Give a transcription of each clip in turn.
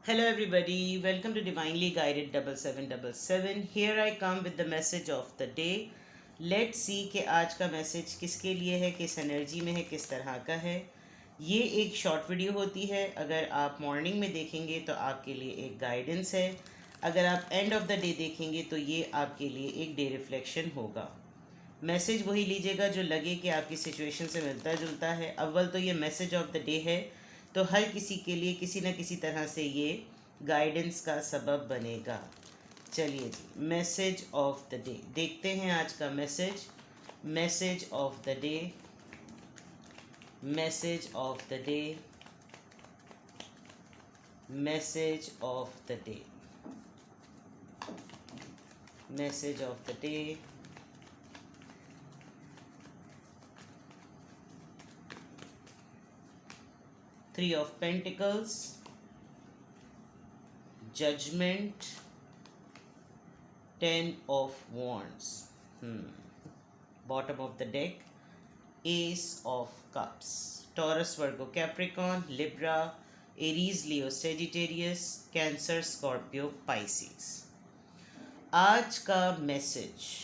Hello, everybody. Welcome to Divinely Guided 7777. Here I come with the message of the day. Let's see کہ آج کا message کس کے لیے ہے, کس انرجی میں ہے, کس طرح کا ہے. یہ ایک شارٹ ویڈیو ہوتی ہے. اگر آپ مارننگ میں دیکھیں گے تو آپ کے لیے ایک گائیڈنس ہے. اگر آپ اینڈ آف دا ڈے دیکھیں گے تو یہ آپ کے لیے ایک ڈے ریفلیکشن ہوگا. میسج وہی لیجیے گا جو لگے کہ آپ کی سچویشن سے ملتا جلتا ہے. اول تو یہ میسج آف دا ڈے ہے, تو ہر کسی کے لیے کسی نہ کسی طرح سے یہ گائیڈنس کا سبب بنے گا. چلیے جی, میسج آف دا ڈے دیکھتے ہیں. آج کا message of the day, message of the day, message of the day, message of the day. Three of Pentacles, Judgment, Ten of Wands. Bottom of the deck, Ace of Cups. Taurus, Virgo, Capricorn, Libra, Aries, Leo, Sagittarius, Cancer, Scorpio, Pisces. آج کا message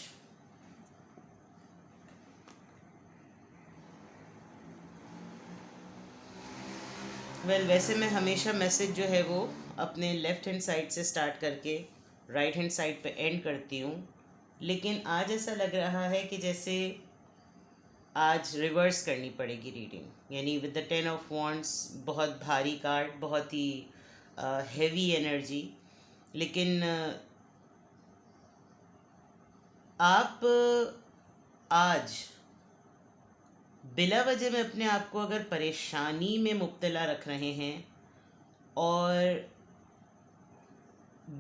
ویسے میں ہمیشہ message جو ہے وہ اپنے left hand side سے سٹارٹ کر کے رائٹ ہینڈ سائڈ پہ اینڈ کرتی ہوں, لیکن آج ایسا لگ رہا ہے کہ جیسے آج ریورس کرنی پڑے گی ریڈنگ. یعنی ود دا 10 آف وانڈس, بہت بھاری کارڈ, بہت ہی ہیوی انرجی. لیکن آپ آج بلا وجہ میں اپنے آپ کو اگر پریشانی میں مبتلا رکھ رہے ہیں اور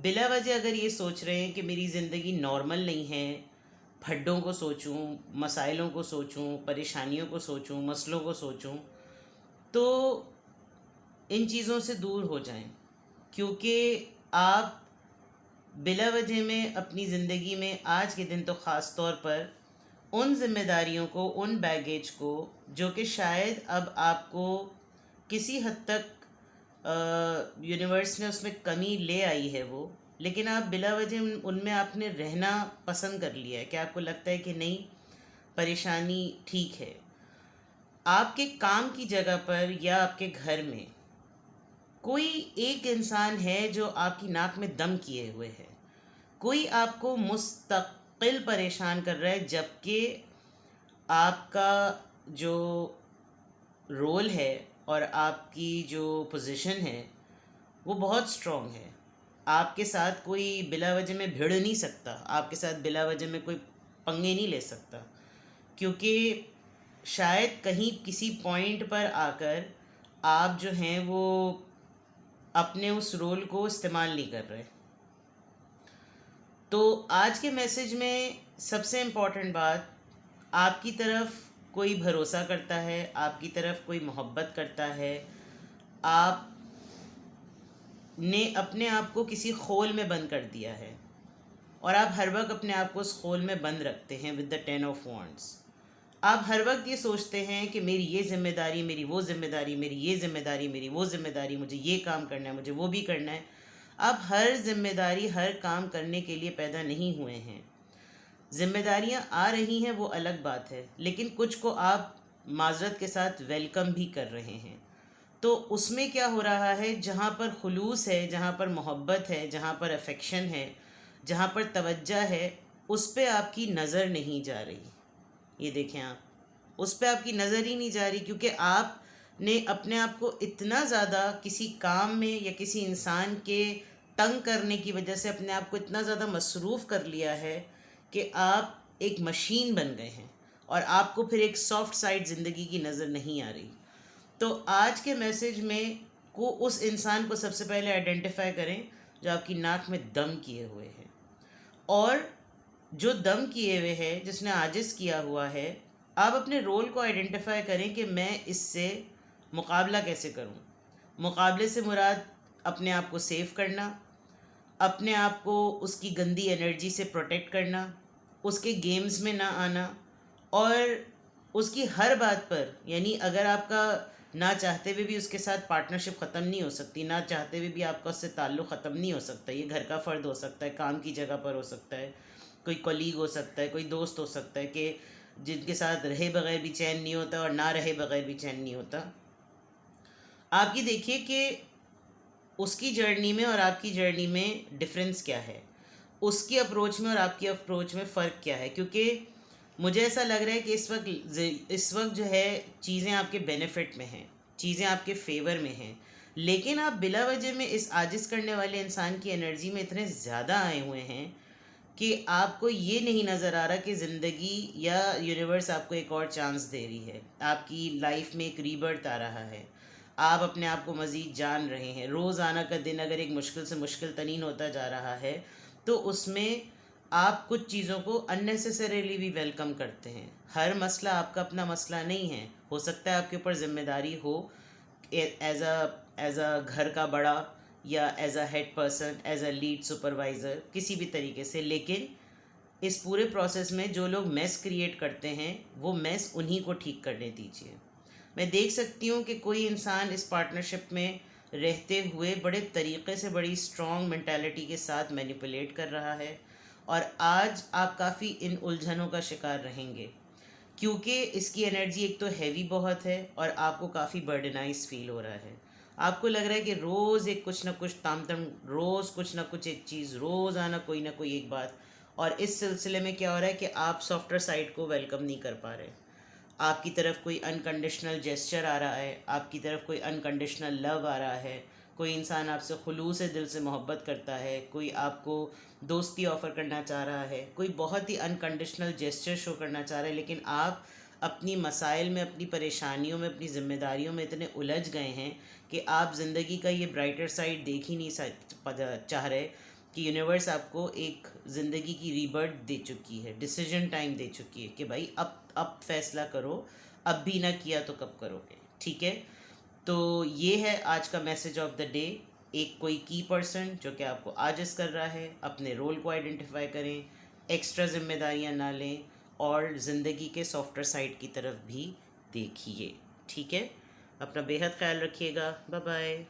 بلا وجہ اگر یہ سوچ رہے ہیں کہ میری زندگی نارمل نہیں ہے, پھڈوں کو سوچوں, مسائلوں کو سوچوں, پریشانیوں کو سوچوں, مسئلوں کو سوچوں, تو ان چیزوں سے دور ہو جائیں. کیونکہ آپ بلا وجہ میں اپنی زندگی میں آج کے دن تو خاص طور پر ان ذمہ داریوں کو, ان بیگیج کو, جو کہ شاید اب آپ کو کسی حد تک یونیورس نے اس میں کمی لے آئی ہے وہ, لیکن آپ بلا وجہ ان میں آپ نے رہنا پسند کر لیا ہے کہ آپ کو لگتا ہے کہ نہیں, پریشانی ٹھیک ہے. آپ کے کام کی جگہ پر یا آپ کے گھر میں کوئی ایک انسان ہے جو آپ کی ناک میں دم کیے ہوئے ہے. کوئی آپ کو مستقل پریشان کر رہا ہے, جبکہ آپ کا جو رول ہے اور آپ کی جو پوزیشن ہے وہ بہت سٹرونگ ہے. آپ کے ساتھ کوئی بلا وجہ میں بھیڑ نہیں سکتا, آپ کے ساتھ بلا وجہ میں کوئی پنگے نہیں لے سکتا, کیونکہ شاید کہیں کسی پوائنٹ پر آ کر آپ جو ہیں وہ اپنے اس رول کو استعمال نہیں کر رہے. تو آج کے میسج میں سب سے امپورٹنٹ بات, آپ کی طرف کوئی بھروسہ کرتا ہے, آپ کی طرف کوئی محبت کرتا ہے, آپ نے اپنے آپ کو کسی خول میں بند کر دیا ہے اور آپ ہر وقت اپنے آپ کو اس خول میں بند رکھتے ہیں ود دا 10 آف وانڈس. آپ ہر وقت یہ سوچتے ہیں کہ میری یہ ذمہ داری, میری وہ ذمہ داری, میری یہ ذمہ داری, میری وہ ذمہ داری, مجھے یہ کام کرنا ہے, مجھے وہ بھی کرنا ہے. آپ ہر ذمہ داری, ہر کام کرنے کے لیے پیدا نہیں ہوئے ہیں. ذمہ داریاں آ رہی ہیں وہ الگ بات ہے, لیکن کچھ کو آپ معذرت کے ساتھ ویلکم بھی کر رہے ہیں. تو اس میں کیا ہو رہا ہے, جہاں پر خلوص ہے, جہاں پر محبت ہے, جہاں پر افیکشن ہے, جہاں پر توجہ ہے, اس پہ آپ کی نظر نہیں جا رہی. یہ دیکھیں, آپ اس پہ آپ کی نظر ہی نہیں جا رہی, کیونکہ آپ نے اپنے آپ کو اتنا زیادہ کسی کام میں یا کسی انسان کے تنگ کرنے کی وجہ سے اپنے آپ کو اتنا زیادہ مصروف کر لیا ہے کہ آپ ایک مشین بن گئے ہیں اور آپ کو پھر ایک سافٹ سائڈ زندگی کی نظر نہیں آ رہی. تو آج کے میسج میں کو اس انسان کو سب سے پہلے آئیڈینٹیفائی کریں جو آپ کی ناک میں دم کیے ہوئے ہیں, اور جو دم کیے ہوئے ہے, جس نے عاجز کیا ہوا ہے, آپ اپنے رول کو آئیڈینٹیفائی کریں کہ میں اس سے مقابلہ کیسے کروں. مقابلے سے مراد اپنے آپ کو سیو کرنا, اپنے آپ کو اس کی گندی انرجی سے پروٹیکٹ کرنا, اس کے گیمز میں نہ آنا, اور اس کی ہر بات پر, یعنی اگر آپ کا نہ چاہتے ہوئے بھی اس کے ساتھ پارٹنرشپ ختم نہیں ہو سکتی، نہ چاہتے ہوئے بھی آپ کا اس سے تعلق ختم نہیں ہو سکتا. یہ گھر کا فرد ہو سکتا ہے، کام کی جگہ پر ہو سکتا ہے، کوئی کولیگ ہو سکتا ہے، کوئی دوست ہو سکتا ہے کہ جن کے ساتھ رہے بغیر بھی چین نہیں ہوتا اور نہ رہے بغیر بھی چین نہیں ہوتا. آپ یہ دیکھیے کہ اس کی جرنی میں اور آپ کی جرنی میں ڈفرینس کیا ہے، اس کی اپروچ میں اور آپ کی اپروچ میں فرق کیا ہے. کیونکہ مجھے ایسا لگ رہا ہے کہ اس وقت جو ہے چیزیں آپ کے بینیفٹ میں ہیں، چیزیں آپ کے فیور میں ہیں، لیکن آپ بلا وجہ میں اس عاجز کرنے والے انسان کی انرجی میں اتنے زیادہ آئے ہوئے ہیں کہ آپ کو یہ نہیں نظر آ رہا کہ زندگی یا یونیورس آپ کو ایک اور چانس دے رہی ہے، آپ کی لائف میں ایک ریبرتھ آ رہا ہے، آپ اپنے آپ کو مزید جان رہے ہیں. روزانہ کا دن اگر ایک مشکل سے مشکل ترین ہوتا جا رہا ہے تو اس میں آپ کچھ چیزوں کو اننیسیسریلی بھی ویلکم کرتے ہیں. ہر مسئلہ آپ کا اپنا مسئلہ نہیں ہے. ہو سکتا ہے آپ کے اوپر ذمہ داری ہو ایز اے گھر کا بڑا یا is a head person, is a lead supervisor, کسی بھی طریقے سے، لیکن اس پورے پروسیس میں جو لوگ میس کریٹ کرتے ہیں وہ میس انہی کو ٹھیک کرنے دیجیے. میں دیکھ سکتی ہوں کہ کوئی انسان اس پارٹنرشپ میں رہتے ہوئے بڑے طریقے سے بڑی اسٹرانگ مینٹالٹی کے ساتھ مینیپولیٹ کر رہا ہے، اور آج آپ کافی ان الجھنوں کا شکار رہیں گے کیونکہ اس کی انرجی ایک تو ہیوی بہت ہے اور آپ کو کافی برڈنائز فیل ہو رہا ہے. آپ کو لگ رہا ہے کہ روز ایک کچھ نہ کچھ تام روز کچھ نہ کچھ ایک چیز، روز آنا کوئی نہ کوئی ایک بات. اور اس سلسلے میں کیا ہو رہا ہے کہ آپ سافٹ ویئر سائڈ کو ویلکم نہیں کر پا رہے. آپ کی طرف کوئی انکنڈیشنل جیسچر آ رہا ہے، آپ کی طرف کوئی انکنڈیشنل لو آ رہا ہے، کوئی انسان آپ سے خلوص دل سے محبت کرتا ہے، کوئی آپ کو دوستی آفر کرنا چاہ رہا ہے، کوئی بہت ہی انکنڈیشنل جیسچر شو کرنا چاہ رہا ہے، لیکن آپ اپنی مسائل میں، اپنی پریشانیوں میں، اپنی ذمہ داریوں میں اتنے الجھ گئے ہیں کہ آپ زندگی کا یہ برائٹر سائڈ دیکھ ہی نہیں چاہ رہے کہ یونیورس آپ کو ایک زندگی کی ریبرتھ دے چکی ہے، ڈیسیجن ٹائم دے چکی ہے کہ بھائی اب فیصلہ کرو، اب بھی نہ کیا تو کب کرو گے. ٹھیک ہے، تو یہ ہے آج کا میسج آف دا ڈے. ایک کوئی کی پرسن جو کہ آپ کو عاجز کر رہا ہے، اپنے رول کو آئیڈینٹیفائی کریں، ایکسٹرا ذمہ داریاں نہ لیں، اور زندگی کے سافٹ ویئر سائڈ کی طرف بھی دیکھیے. ٹھیک ہے، اپنا بے حد خیال رکھیے گا. Bye bye.